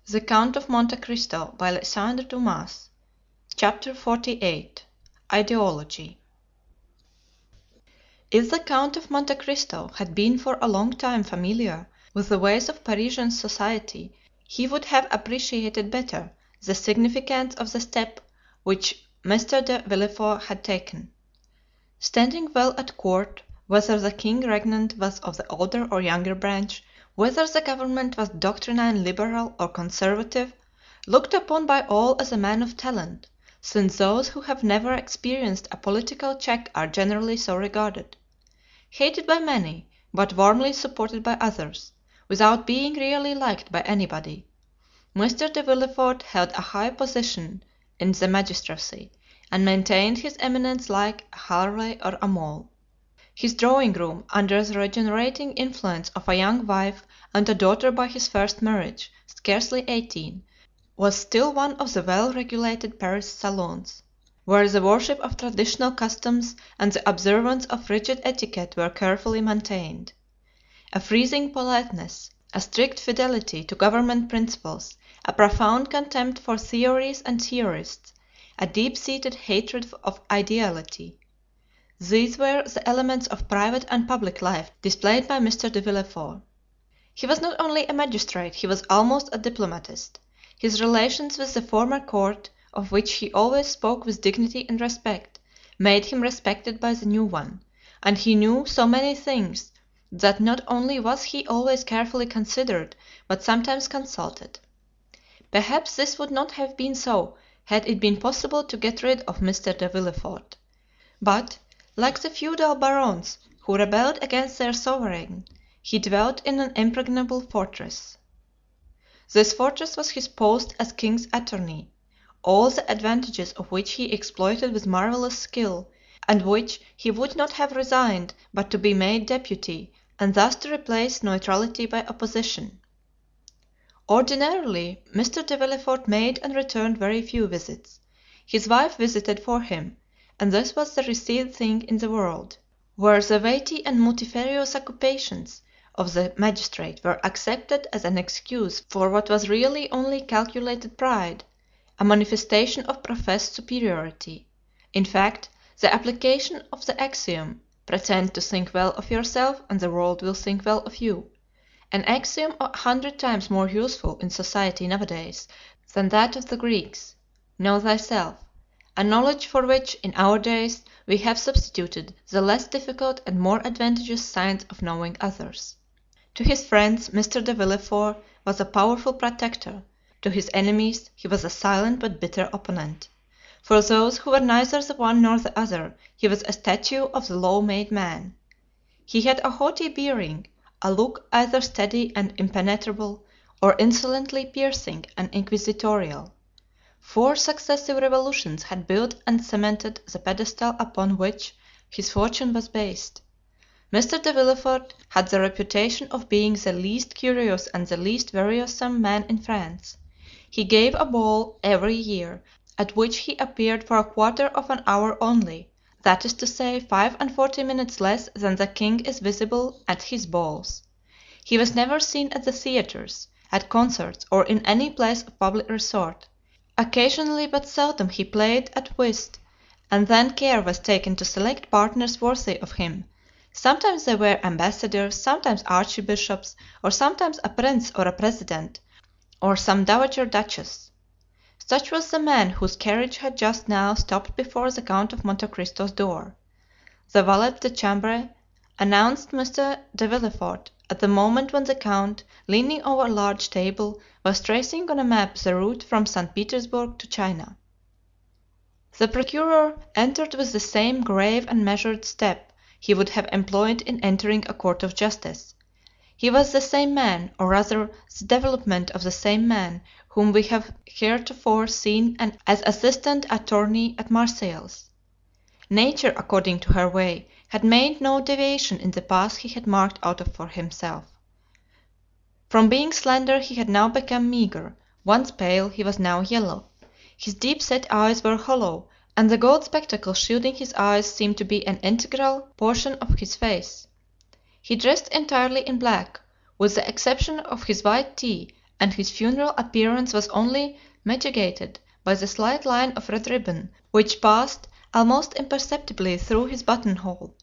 The Count of Monte Cristo by Alexandre Dumas. Chapter 48. Ideology. If the Count of Monte Cristo had been for a long time familiar with the ways of Parisian society, he would have appreciated better the significance of the step which Mr. de Villefort had taken. Standing well at court, whether the king regnant was of the older or younger branch, whether the government was doctrinally liberal or conservative, looked upon by all as a man of talent, since those who have never experienced a political check are generally so regarded. Hated by many, but warmly supported by others, without being really liked by anybody, Mr. de Villefort held a high position in the magistracy, and maintained his eminence like a Harley or a Mole. His drawing room, under the regenerating influence of a young wife and a daughter by his first marriage, scarcely 18, was still one of the well-regulated Paris salons, where the worship of traditional customs and the observance of rigid etiquette were carefully maintained. A freezing politeness, a strict fidelity to government principles, a profound contempt for theories and theorists, a deep-seated hatred of ideality. These were the elements of private and public life displayed by Mr. de Villefort. He was not only a magistrate, he was almost a diplomatist. His relations with the former court, of which he always spoke with dignity and respect, made him respected by the new one, and he knew so many things that not only was he always carefully considered, but sometimes consulted. Perhaps this would not have been so had it been possible to get rid of Mr. de Villefort. But, like the feudal barons who rebelled against their sovereign, he dwelt in an impregnable fortress. This fortress was his post as king's attorney, all the advantages of which he exploited with marvelous skill, and which he would not have resigned but to be made deputy, and thus to replace neutrality by opposition. Ordinarily, Mr. de Villefort made and returned very few visits. His wife visited for him, and this was the received thing in the world, where the weighty and multifarious occupations of the magistrate were accepted as an excuse for what was really only calculated pride, a manifestation of professed superiority, in fact, the application of the axiom, pretend to think well of yourself and the world will think well of you, an axiom 100 times more useful in society nowadays than that of the Greeks, know thyself, a knowledge for which in our days we have substituted the less difficult and more advantageous science of knowing others. To his friends Mr. de Villefort was a powerful protector, to his enemies he was a silent but bitter opponent. For those who were neither the one nor the other, he was a statue of the law-made man. He had a haughty bearing, a look either steady and impenetrable, or insolently piercing and inquisitorial. 4 successive revolutions had built and cemented the pedestal upon which his fortune was based. Mr. de Villefort had the reputation of being the least curious and the least wearisome man in France. He gave a ball every year, at which he appeared for a quarter of an hour only, that is to say, 45 minutes less than the king is visible at his balls. He was never seen at the theaters, at concerts, or in any place of public resort. Occasionally but seldom he played at whist, and then care was taken to select partners worthy of him. Sometimes they were ambassadors, sometimes archbishops, or sometimes a prince or a president, or some dowager duchess. Such was the man whose carriage had just now stopped before the Count of Monte Cristo's door. The valet de chambre announced Mr. de Villefort at the moment when the count, leaning over a large table, was tracing on a map the route from St. Petersburg to China. The procureur entered with the same grave and measured step he would have employed in entering a court of justice. He was the same man, or rather the development of the same man, whom we have heretofore seen as assistant attorney at Marseilles. Nature, according to her way, had made no deviation in the path he had marked out for himself. From being slender he had now become meager; once pale, he was now yellow. His deep-set eyes were hollow, and the gold spectacles shielding his eyes seemed to be an integral portion of his face. He dressed entirely in black, with the exception of his white tee and his funeral appearance was only mitigated by the slight line of red ribbon which passed almost imperceptibly through his buttonhole,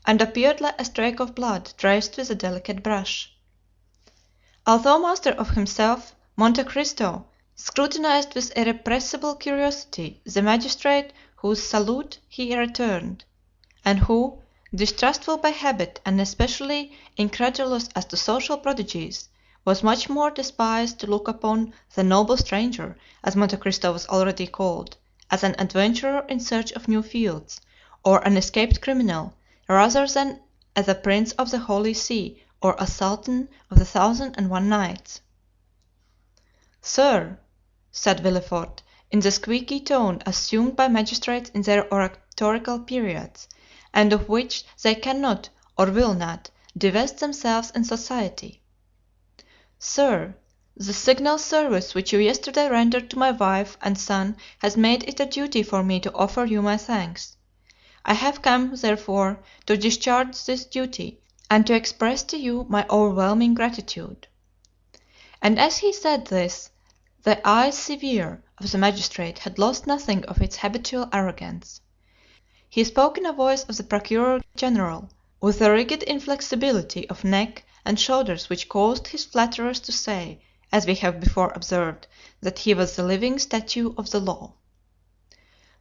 and appeared like a streak of blood traced with a delicate brush. Although master of himself, Monte Cristo scrutinized with irrepressible curiosity the magistrate whose salute he returned, and who, distrustful by habit and especially incredulous as to social prodigies, was much more disposed to look upon the noble stranger, as Monte Cristo was already called, as an adventurer in search of new fields, or an escaped criminal, rather than as a prince of the Holy See or a sultan of the Thousand and One Nights. "Sir," said Villefort, in the squeaky tone assumed by magistrates in their oratorical periods, and of which they cannot, or will not, divest themselves in society, "Sir, the signal service which you yesterday rendered to my wife and son has made it a duty for me to offer you my thanks. I have come, therefore, to discharge this duty and to express to you my overwhelming gratitude." And as he said this, the eye severe of the magistrate had lost nothing of its habitual arrogance. He spoke in a voice of the procureur general, with a rigid inflexibility of neck and shoulders which caused his flatterers to say, as we have before observed, that he was the living statue of the law.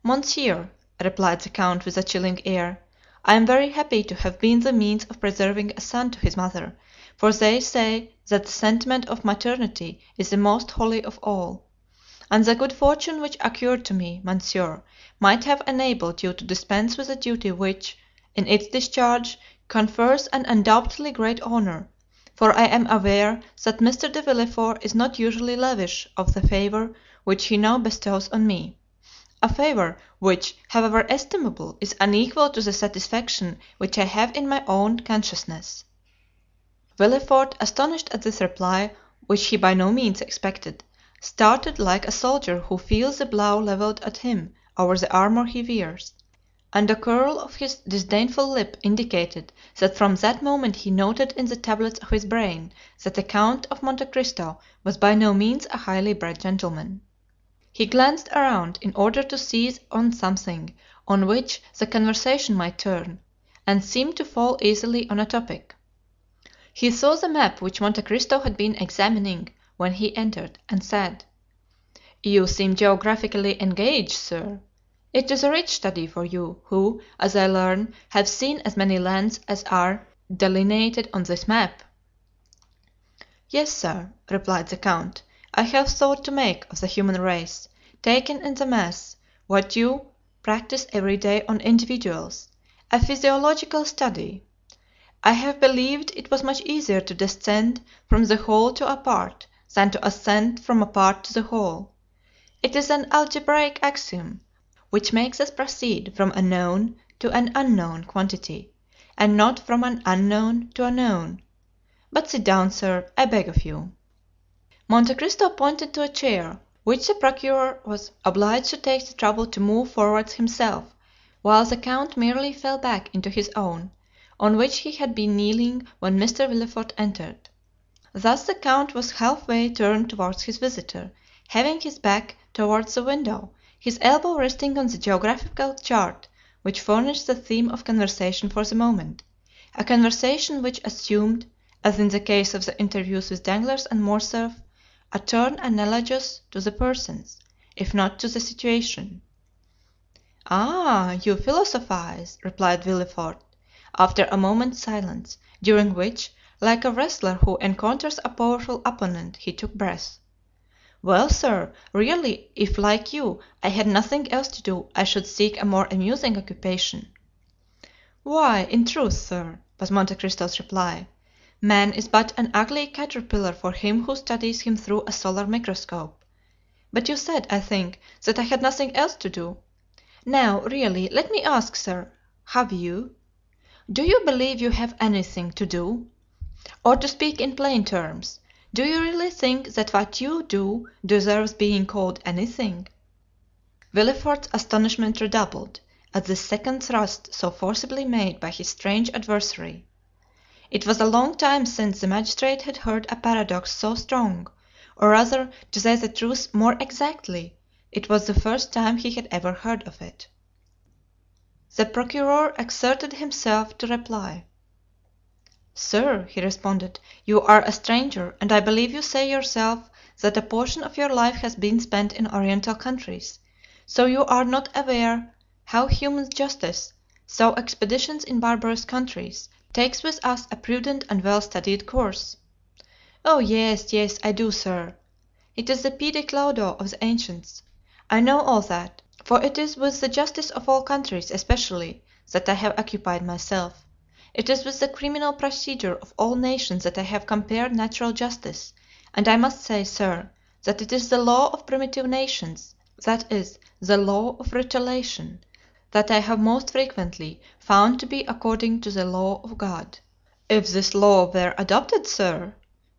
"Monsieur," replied the count with a chilling air, "I am very happy to have been the means of preserving a son to his mother, for they say that the sentiment of maternity is the most holy of all. And the good fortune which occurred to me, monsieur, might have enabled you to dispense with a duty which, in its discharge, confers an undoubtedly great honor, for I am aware that Mr. de Villefort is not usually lavish of the favor which he now bestows on me, a favor which, however estimable, is unequal to the satisfaction which I have in my own consciousness." Villefort, astonished at this reply, which he by no means expected, started like a soldier who feels the blow leveled at him over the armor he wears, and a curl of his disdainful lip indicated that from that moment he noted in the tablets of his brain that the Count of Monte Cristo was by no means a highly bred gentleman. He glanced around in order to seize on something on which the conversation might turn, and seemed to fall easily on a topic. He saw the map which Monte Cristo had been examining when he entered, and said: "You seem geographically engaged, sir. It is a rich study for you, who, as I learn, have seen as many lands as are delineated on this map." "Yes, sir," replied the count, "I have thought to make of the human race, taken in the mass, what you practice every day on individuals—a physiological study. I have believed it was much easier to descend from the whole to a part than to ascend from a part to the whole. It is an algebraic axiom which makes us proceed from a known to an unknown quantity, and not from an unknown to a known. But sit down, sir, I beg of you." Monte Cristo pointed to a chair, which the procureur was obliged to take the trouble to move forwards himself, while the count merely fell back into his own, on which he had been kneeling when Mr. Villefort entered. Thus the count was halfway turned towards his visitor, having his back towards the window, his elbow resting on the geographical chart which furnished the theme of conversation for the moment, a conversation which assumed, as in the case of the interviews with Danglars and Morcerf, a turn analogous to the persons, if not to the situation. "Ah, you philosophize," replied Villefort, after a moment's silence, during which, like a wrestler who encounters a powerful opponent, he took breath. "Well, sir, really, if, like you, I had nothing else to do, I should seek a more amusing occupation." "Why, in truth, sir," was Monte Cristo's reply, "man is but an ugly caterpillar for him who studies him through a solar microscope. But you said, I think, that I had nothing else to do. Now, really, let me ask, sir, have you? Do you believe you have anything to do? Or to speak in plain terms, do you really think that what you do deserves being called anything?" Villefort's astonishment redoubled at this second thrust so forcibly made by his strange adversary. It was a long time since the magistrate had heard a paradox so strong, or rather, to say the truth more exactly, it was the first time he had ever heard of it. The procureur exerted himself to reply. "Sir," he responded, "you are a stranger, and I believe you say yourself that a portion of your life has been spent in Oriental countries, so you are not aware how human justice, through expeditions in barbarous countries, takes with us a prudent and well-studied course." "Oh, yes, yes, I do, sir. It is the pede claudo of the ancients. I know all that, for it is with the justice of all countries especially that I have occupied myself. It is with the criminal procedure of all nations that I have compared natural justice, and I must say, sir, that it is the law of primitive nations, that is, the law of retaliation, that I have most frequently found to be according to the law of God." "If this law were adopted, sir,"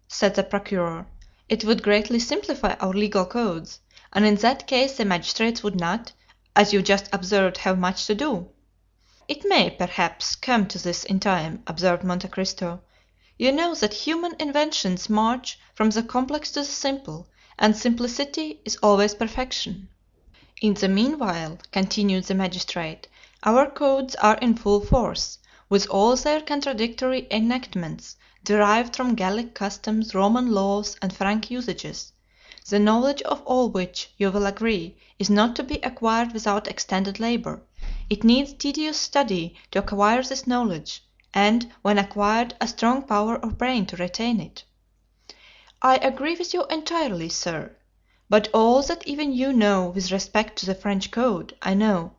said the procureur, "it would greatly simplify our legal codes, and in that case the magistrates would not, as you just observed, have much to do." "It may, perhaps, come to this in time," observed Monte Cristo. "You know that human inventions march from the complex to the simple, and simplicity is always perfection." "In the meanwhile," continued the magistrate, "our codes are in full force, with all their contradictory enactments, derived from Gallic customs, Roman laws, and Frank usages, the knowledge of all which, you will agree, is not to be acquired without extended labor. It needs tedious study to acquire this knowledge, and, when acquired, a strong power of brain to retain it." "I agree with you entirely, sir. But all that even you know with respect to the French code, I know,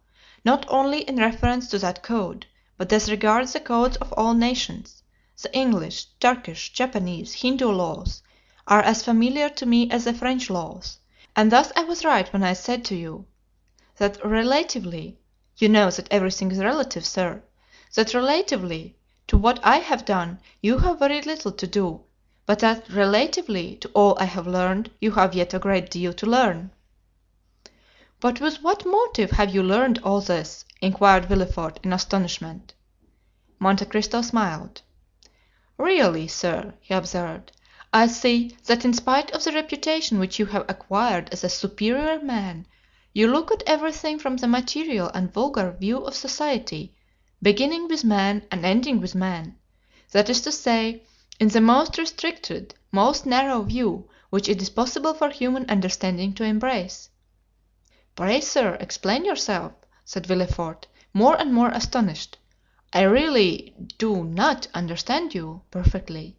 not only in reference to that code, but as regards the codes of all nations. The English, Turkish, Japanese, Hindoo laws are as familiar to me as the French laws, and thus I was right when I said to you that relatively—you know that everything is relative, sir—that relatively to what I have done you have very little to do, but that relatively to all I have learned you have yet a great deal to learn." "But with what motive have you learned all this?" inquired Villefort in astonishment. Monte Cristo smiled. "Really, sir," he observed, "I see that in spite of the reputation which you have acquired as a superior man, you look at everything from the material and vulgar view of society, beginning with man and ending with man; that is to say, in the most restricted, most narrow view which it is possible for human understanding to embrace." "Pray, sir, explain yourself," said Villefort, more and more astonished. "I really do not understand you perfectly."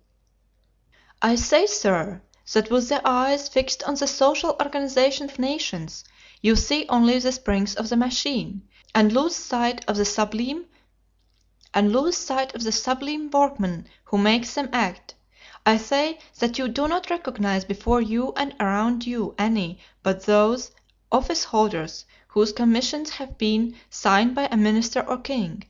"I say, sir, that with the eyes fixed on the social organization of nations you see only the springs of the machine, and lose sight of the sublime workman who makes them act. I say that you do not recognize before you and around you any but those office holders whose commissions have been signed by a minister or king,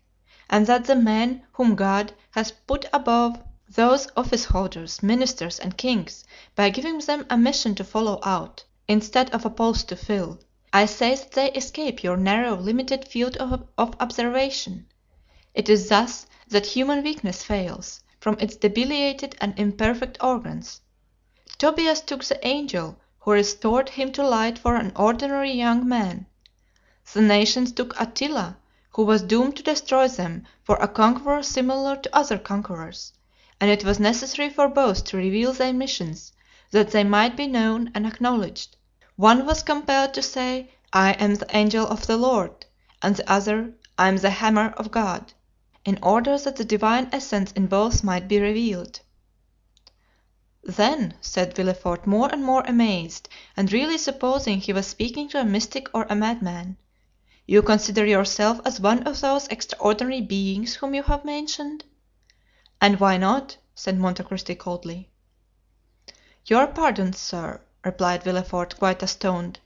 and that the men whom God has put above those office holders, ministers, and kings by giving them a mission to follow out, instead of a post to fill, I say that they escape your narrow, limited field of observation. It is thus that human weakness fails, from its debilitated and imperfect organs. Tobias took the angel who restored him to light for an ordinary young man. The nations took Attila, who was doomed to destroy them, for a conqueror similar to other conquerors, and it was necessary for both to reveal their missions, that they might be known and acknowledged. One was compelled to say, 'I am the angel of the Lord,' and the other, 'I am the hammer of God,' in order that the divine essence in both might be revealed." "Then," said Villefort, more and more amazed, and really supposing he was speaking to a mystic or a madman, "you consider yourself as one of those extraordinary beings whom you have mentioned?" "And why not?" said Monte Cristo coldly. "Your pardon, sir," replied Villefort, quite astounded,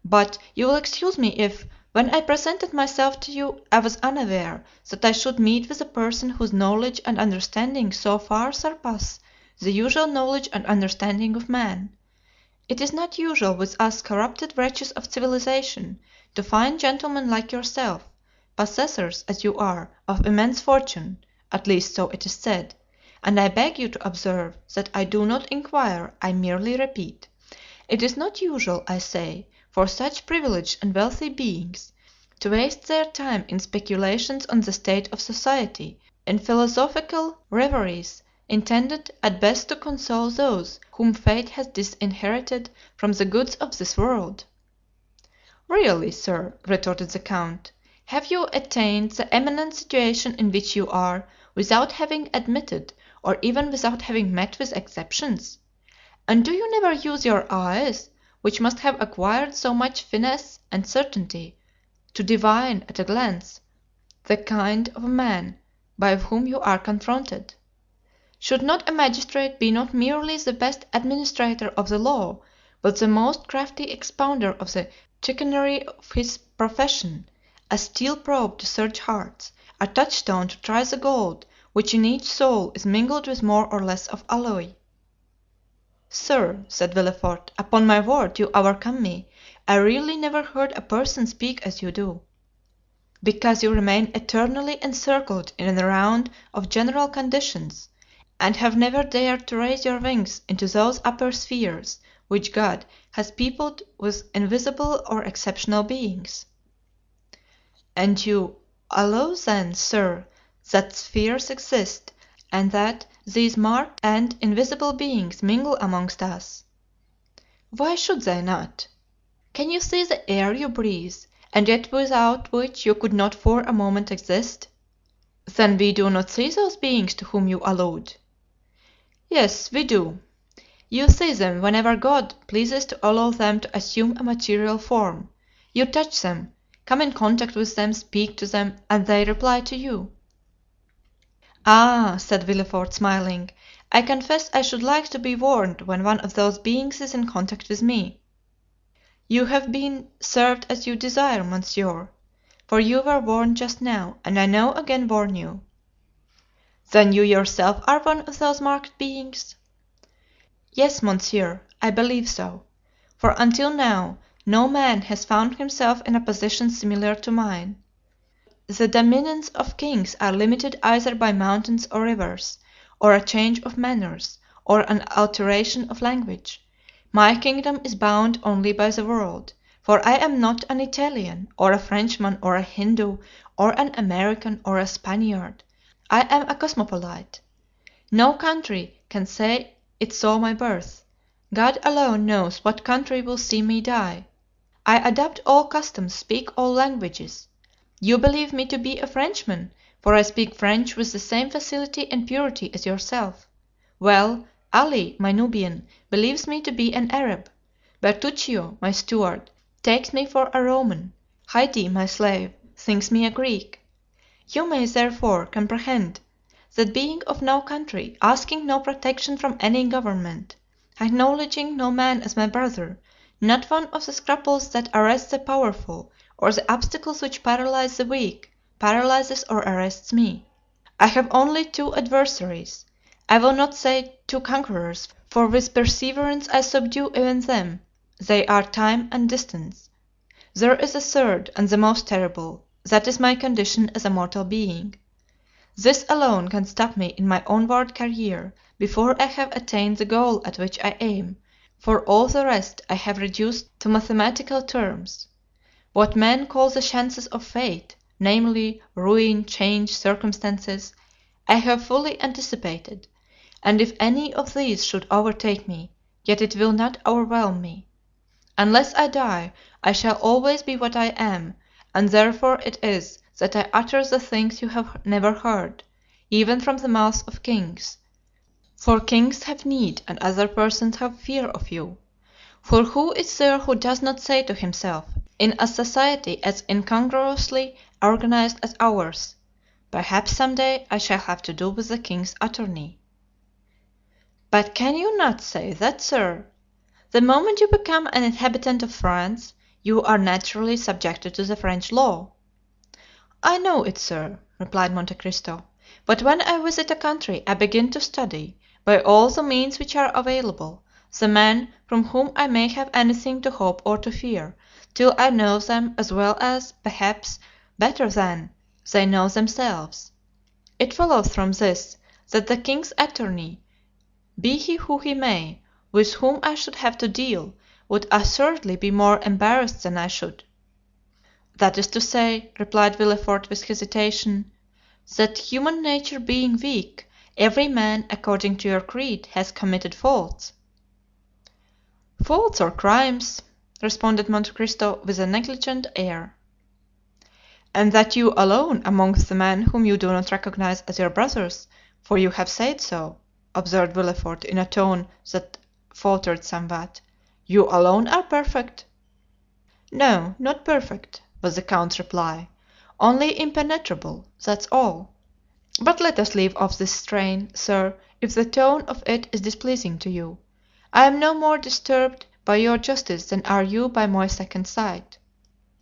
"but you will excuse me if, when I presented myself to you, I was unaware that I should meet with a person whose knowledge and understanding so far surpass the usual knowledge and understanding of man. It is not usual with us corrupted wretches of civilization to find gentlemen like yourself, possessors, as you are, of immense fortune, at least so it is said, and I beg you to observe that I do not inquire, I merely repeat. It is not usual, I say, for such privileged and wealthy beings to waste their time in speculations on the state of society, in philosophical reveries intended at best to console those whom fate has disinherited from the goods of this world." "Really, sir," retorted the count, "have you attained the eminent situation in which you are without having admitted, or even without having met with exceptions? And do you never use your eyes, which must have acquired so much finesse and certainty, to divine at a glance the kind of man by whom you are confronted? Should not a magistrate be not merely the best administrator of the law, but the most crafty expounder of the chicanery of his profession, a steel probe to search hearts, a touchstone to try the gold which in each soul is mingled with more or less of alloy?" "Sir," said Villefort, "upon my word you overcome me. I really never heard a person speak as you do." "Because you remain eternally encircled in a round of general conditions, and have never dared to raise your wings into those upper spheres which God has peopled with invisible or exceptional beings." "And you allow then, sir, that spheres exist, and that these marked and invisible beings mingle amongst us?" "Why should they not? Can you see the air you breathe, and yet without which you could not for a moment exist?" "Then we do not see those beings to whom you allude?" "Yes, we do. You see them whenever God pleases to allow them to assume a material form. You touch them, come in contact with them, speak to them, and they reply to you." "Ah," said Villefort, smiling, "I confess I should like to be warned when one of those beings is in contact with me." "You have been served as you desire, monsieur, for you were warned just now, and I now again warn you." "Then you yourself are one of those marked beings?" "Yes, monsieur, I believe so; for until now no man has found himself in a position similar to mine. The dominions of kings are limited either by mountains or rivers, or a change of manners, or an alteration of language. My kingdom is bound only by the world, for I am not an Italian, or a Frenchman, or a Hindoo, or an American, or a Spaniard. I am a cosmopolite. No country can say it saw my birth. God alone knows what country will see me die. I adopt all customs, speak all languages. You believe me to be a Frenchman, for I speak French with the same facility and purity as yourself. Well, Ali, my Nubian, believes me to be an Arab. Bertuccio, my steward, takes me for a Roman. Haydée, my slave, thinks me a Greek. You may, therefore, comprehend that being of no country, asking no protection from any government, acknowledging no man as my brother, not one of the scruples that arrest the powerful, or the obstacles which paralyze the weak, paralyzes or arrests me. I have only two adversaries. I will not say two conquerors, for with perseverance I subdue even them. They are time and distance. There is a third, and the most terrible; that is my condition as a mortal being. This alone can stop me in my onward career before I have attained the goal at which I aim, for all the rest I have reduced to mathematical terms. What men call the chances of fate, namely, ruin, change, circumstances, I have fully anticipated, and if any of these should overtake me, yet it will not overwhelm me. Unless I die, I shall always be what I am, and therefore it is that I utter the things you have never heard, even from the mouths of kings. For kings have need and other persons have fear of you. For who is there who does not say to himself, in a society as incongruously organized as ours, perhaps some day I shall have to do with the king's attorney? But can you not say that, sir? The moment you become an inhabitant of France, you are naturally subjected to the French law. I know it, sir, replied Monte Cristo, but when I visit a country I begin to study, by all the means which are available, the men from whom I may have anything to hope or to fear, till I know them as well as, perhaps, better than they know themselves. It follows from this that the king's attorney, be he who he may, with whom I should have to deal, would assuredly be more embarrassed than I should." "That is to say," replied Villefort with hesitation, "that human nature being weak, every man, according to your creed, has committed faults." "Faults or crimes," responded Monte Cristo with a negligent air. "And that you alone amongst the men whom you do not recognize as your brothers, for you have said so," observed Villefort in a tone that faltered somewhat, "you alone are perfect?" "No, not perfect," was the count's reply, "only impenetrable, that's all. But let us leave off this strain, sir, if the tone of it is displeasing to you. I am no more disturbed by your justice than are you by my second sight."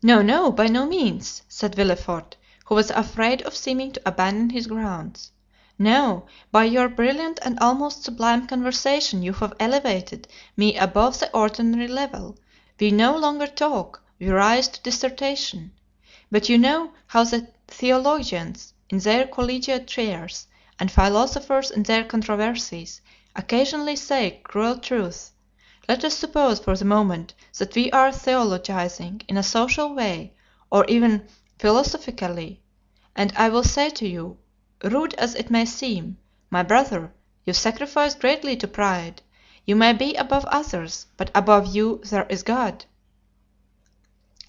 "No, no, by no means," said Villefort, who was afraid of seeming to abandon his grounds. "No, by your brilliant and almost sublime conversation you have elevated me above the ordinary level. We no longer talk, we rise to dissertation. But you know how the theologians in their collegiate chairs, and philosophers in their controversies, occasionally say cruel truths. Let us suppose for the moment that we are theologizing in a social way, or even philosophically, and I will say to you, rude as it may seem, my brother, you sacrifice greatly to pride. You may be above others, but above you there is God."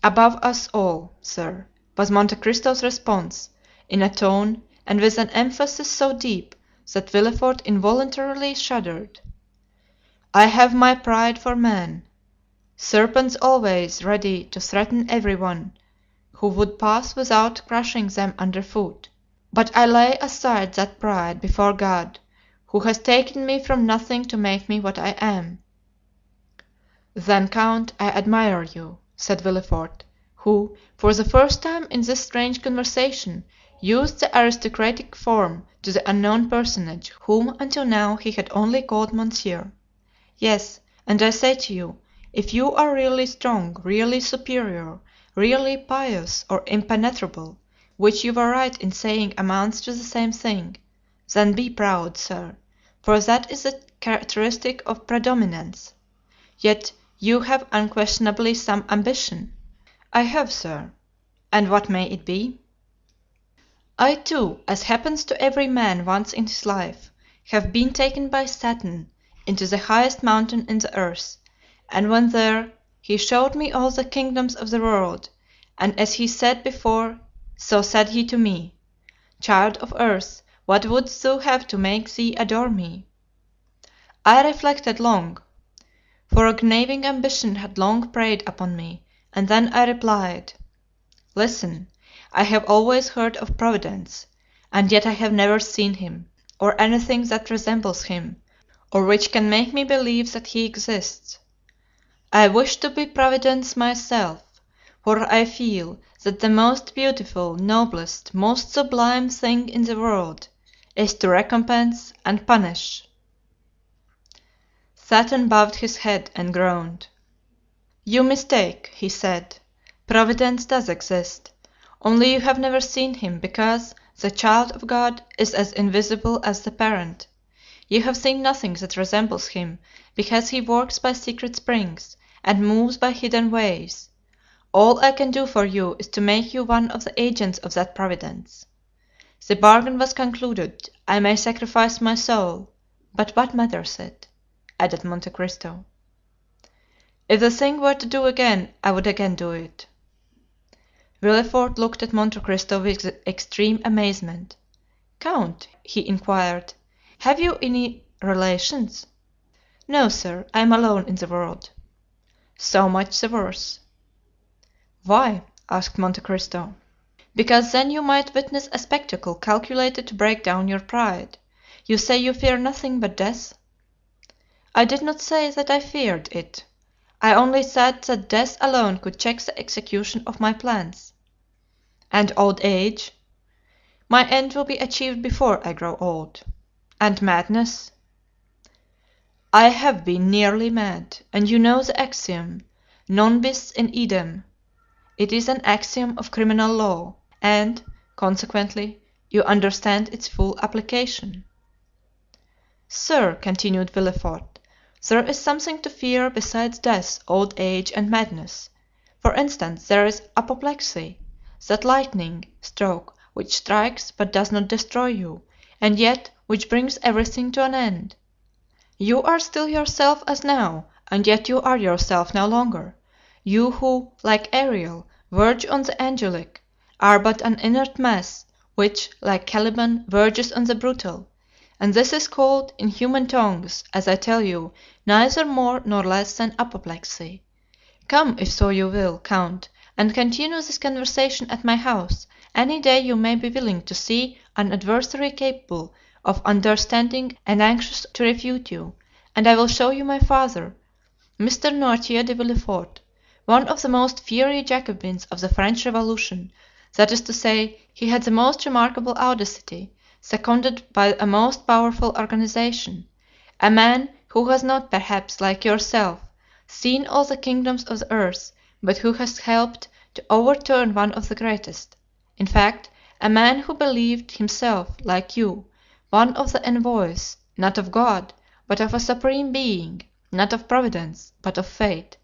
"Above us all, sir," was Monte Cristo's response, in a tone and with an emphasis so deep that Villefort involuntarily shuddered. "I have my pride for man. Serpents always ready to threaten everyone who would pass without crushing them underfoot. But I lay aside that pride before God, who has taken me from nothing to make me what I am." "Then, count, I admire you," said Villefort, who, for the first time in this strange conversation, used the aristocratic form to the unknown personage whom until now he had only called monsieur. "Yes, and I say to you, if you are really strong, really superior, really pious or impenetrable, which you were right in saying amounts to the same thing, then be proud, sir, for that is the characteristic of predominance. Yet you have unquestionably some ambition." "I have, sir." "And what may it be?" "I too, as happens to every man once in his life, have been taken by Satan into the highest mountain in the earth, and when there he showed me all the kingdoms of the world, and as he said before, so said he to me, 'Child of earth, what wouldst thou have to make thee adore me?' I reflected long, for a gnawing ambition had long preyed upon me, and then I replied, 'Listen, I have always heard of Providence, and yet I have never seen him, or anything that resembles him, or which can make me believe that he exists. I wish to be Providence myself, for I feel that the most beautiful, noblest, most sublime thing in the world is to recompense and punish." Satan bowed his head and groaned. "You mistake," he said. "Providence does exist, only you have never seen him because the child of God is as invisible as the parent. You have seen nothing that resembles him because he works by secret springs and moves by hidden ways. All I can do for you is to make you one of the agents of that Providence. The bargain was concluded. I may sacrifice my soul, but what matters it?" added Monte Cristo. "If the thing were to do again, I would again do it." Villefort looked at Monte Cristo with extreme amazement. "Count," he inquired, "have you any relations?" "No, sir, I am alone in the world." "So much the worse." "Why?" asked Monte Cristo. "Because then you might witness a spectacle calculated to break down your pride. You say you fear nothing but death?" "I did not say that I feared it. I only said that death alone could check the execution of my plans." "And old age?" "My end will be achieved before I grow old." "And madness?" "I have been nearly mad, and you know the axiom, 'Non bis in idem.' It is an axiom of criminal law, and, consequently, you understand its full application." "Sir," continued Villefort, "there is something to fear besides death, old age, and madness. For instance, there is apoplexy, that lightning stroke which strikes but does not destroy you, and yet which brings everything to an end. You are still yourself as now, and yet you are yourself no longer; you who, like Ariel, verge on the angelic, are but an inert mass, which, like Caliban, verges on the brutal; and this is called, in human tongues, as I tell you, neither more nor less than apoplexy. Come, if so you will, count, and continue this conversation at my house; any day you may be willing to see an adversary capable of understanding and anxious to refute you, and I will show you my father, Mr. Noirtier de Villefort, one of the most fiery Jacobins of the French Revolution; that is to say, he had the most remarkable audacity, seconded by a most powerful organization; a man who has not, perhaps, like yourself, seen all the kingdoms of the earth, but who has helped to overturn one of the greatest; in fact, a man who believed himself, like you, one of the envoys, not of God, but of a supreme being, not of Providence, but of Fate.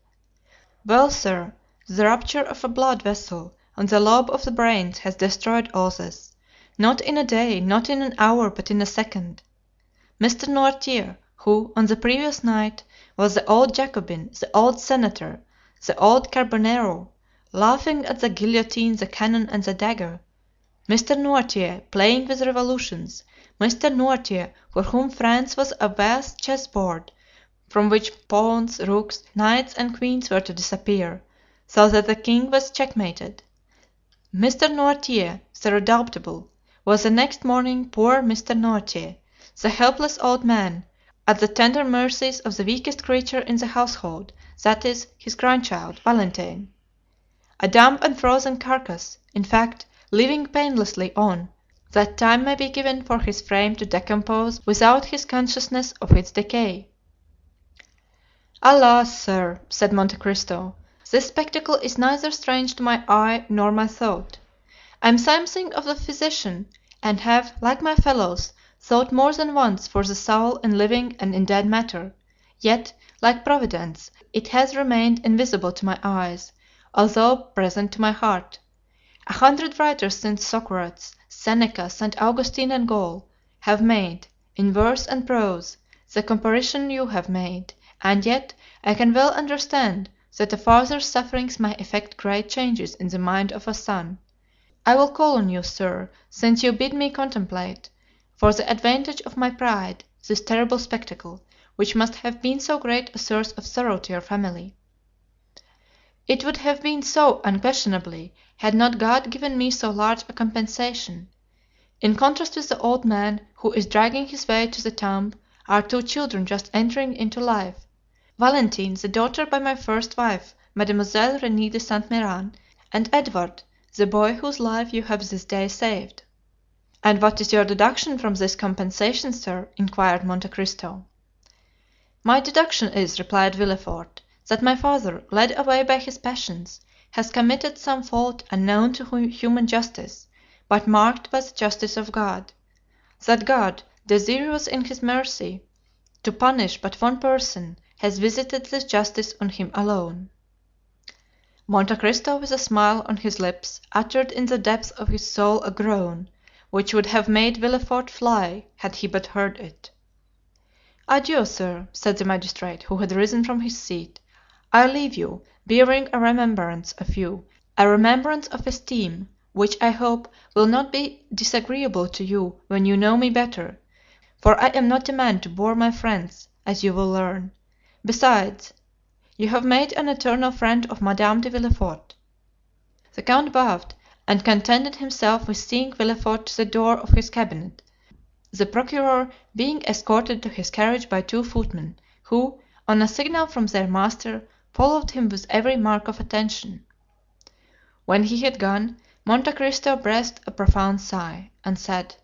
Well, sir, the rupture of a blood vessel on the lobe of the brain has destroyed all this, not in a day, not in an hour, but in a second. Mr. Noirtier, who, on the previous night, was the old Jacobin, the old senator, the old Carbonero, laughing at the guillotine, the cannon, and the dagger; Mr. Noirtier, playing with revolutions; Mr. Noirtier, for whom France was a vast chess board, from which pawns, rooks, knights, and queens were to disappear, so that the king was checkmated. Mr. Noirtier, the redoubtable, was the next morning poor Mr. Noirtier, the helpless old man, at the tender mercies of the weakest creature in the household, that is, his grandchild, Valentine. A dumb and frozen carcass, in fact, living painlessly on, that time may be given for his frame to decompose without his consciousness of its decay. "Alas, sir," said Monte Cristo, "this spectacle is neither strange to my eye nor my thought. I am something of a physician, and have, like my fellows, thought more than once for the soul in living and in dead matter; yet, like Providence, it has remained invisible to my eyes, although present to my heart. 100 writers since Socrates, Seneca, St. Augustine, and Gall, have made, in verse and prose, the comparison you have made, and yet I can well understand that a father's sufferings may effect great changes in the mind of a son. I will call on you, sir, since you bid me contemplate, for the advantage of my pride, this terrible spectacle, which must have been so great a source of sorrow to your family." "It would have been so, unquestionably, had not God given me so large a compensation. In contrast with the old man, who is dragging his way to the tomb, are two children just entering into life: Valentine, the daughter by my first wife, Mademoiselle Renée de Saint Méran, and Edward, the boy whose life you have this day saved." "And what is your deduction from this compensation, sir?" inquired Monte Cristo. "My deduction is," replied Villefort, "that my father, led away by his passions, has committed some fault unknown to human justice, but marked by the justice of God; that God, desirous in his mercy to punish but one person, has visited this justice on him alone." Monte Cristo, with a smile on his lips, uttered in the depths of his soul a groan which would have made Villefort fly had he but heard it. "Adieu, sir," said the magistrate, who had risen from his seat. "I leave you, bearing a remembrance of you, a remembrance of esteem, which I hope will not be disagreeable to you when you know me better, for I am not a man to bore my friends, as you will learn. Besides, you have made an eternal friend of Madame de Villefort." The count bowed, and contented himself with seeing Villefort to the door of his cabinet, the procureur being escorted to his carriage by two footmen, who, on a signal from their master, followed him with every mark of attention. When he had gone, Monte Cristo breathed a profound sigh, and said: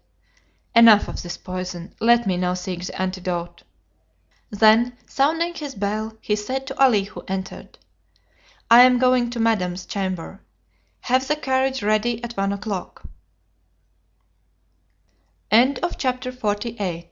"Enough of this poison, let me now seek the antidote." Then, sounding his bell, he said to Ali, who entered: "I am going to Madame's chamber. Have the carriage ready at 1 o'clock." Chapter 49.